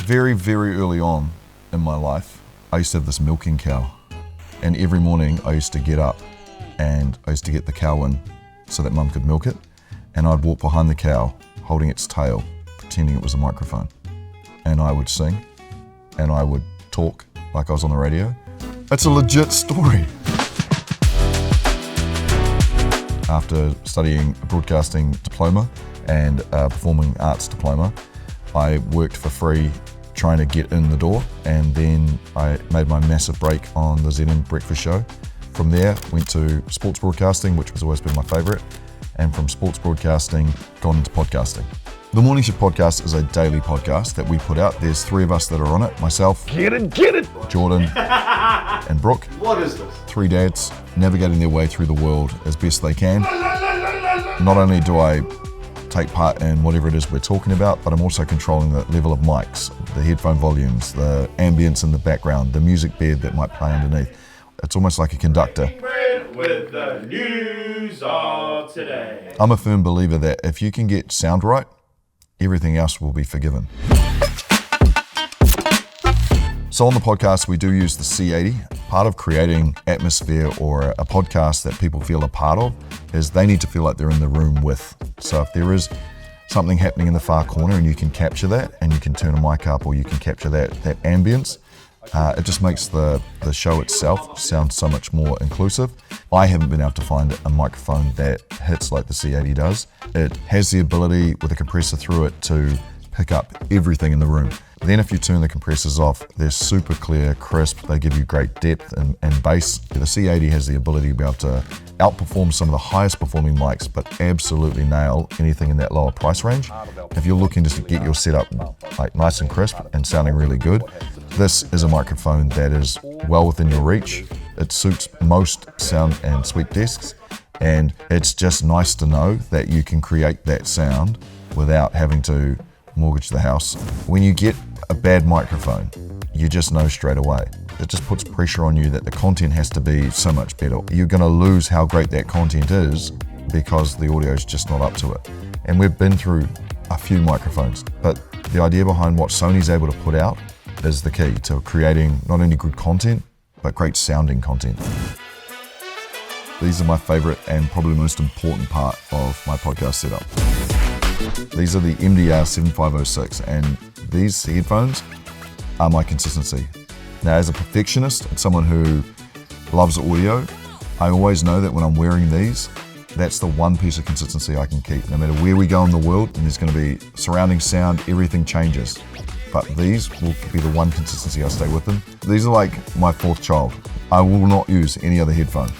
Very, very early on in my life, I used to have this milking cow. And every morning I used to get up and I used to get the cow in so that Mum could milk it. And I'd walk behind the cow, holding its tail, pretending it was a microphone. And I would sing and I would talk like I was on the radio. It's a legit story. After studying a broadcasting diploma and a performing arts diploma, I worked for free trying to get in the door, and then I made my massive break on the ZN Breakfast Show. From there, went to sports broadcasting, which has always been my favourite, and from sports broadcasting, gone into podcasting. The Morning Shift podcast is a daily podcast that we put out. There's 3 of us that are on it, myself, get it, Jordan, and Brooke. What is this? 3 dads navigating their way through the world as best they can. Not only do I take part in whatever it is we're talking about, but I'm also controlling the level of mics, the headphone volumes, the ambience in the background, the music bed that might play underneath. It's almost like a conductor. With the news of today. I'm a firm believer that if you can get sound right, everything else will be forgiven. So on the podcast, we do use the C80. Part of creating atmosphere or a podcast that people feel a part of is they need to feel like they're in the room with. So if there is something happening in the far corner and you can capture that and you can turn a mic up or you can capture that ambience, it just makes the show itself sound so much more inclusive. I haven't been able to find a microphone that hits like the C80 does. It has the ability with a compressor through it to pick up everything in the room. Then if you turn the compressors off, they're super clear, crisp, they give you great depth and bass. The C80 has the ability to be able to outperform some of the highest performing mics, but absolutely nail anything in that lower price range. If you're looking to get your setup like nice and crisp and sounding really good, this is a microphone that is well within your reach. It suits most sound and sweep desks, and it's just nice to know that you can create that sound without having to mortgage the house. When you get a bad microphone, you just know straight away. It just puts pressure on you that the content has to be so much better. You're going to lose how great that content is because the audio is just not up to it. And we've been through a few microphones, but the idea behind what Sony's able to put out is the key to creating not only good content, but great sounding content. These are my favorite and probably most important part of my podcast setup. These are the MDR 7506, and these headphones are my consistency. Now, as a perfectionist and someone who loves audio, I always know that when I'm wearing these, that's the one piece of consistency I can keep. No matter where we go in the world, and there's going to be surrounding sound, everything changes. But these will be the one consistency I stay with them. These are like my 4th child. I will not use any other headphone.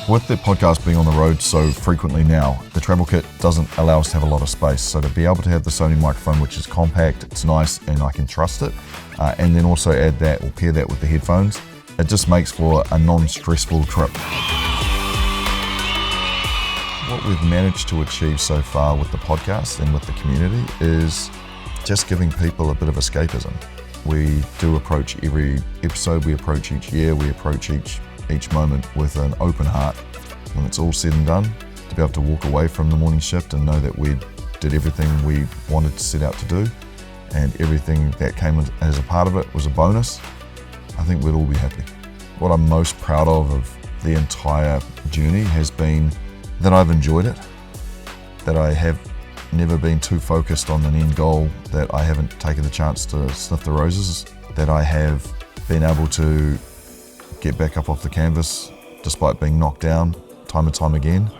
With the podcast being on the road so frequently now, the travel kit doesn't allow us to have a lot of space. So to be able to have the Sony microphone, which is compact, it's nice, and I can trust it, and then also add that or pair that with the headphones, it just makes for a non-stressful trip. What we've managed to achieve so far with the podcast and with the community is just giving people a bit of escapism. We do approach every episode, we approach each year, we approach each moment with an open heart. When it's all said and done, to be able to walk away from the morning shift and know that we did everything we wanted to set out to do, and everything that came as a part of it was a bonus, I think we'd all be happy. What I'm most proud of the entire journey has been that I've enjoyed it, that I have never been too focused on an end goal, that I haven't taken the chance to sniff the roses, that I have been able to get back up off the canvas despite being knocked down time and time again.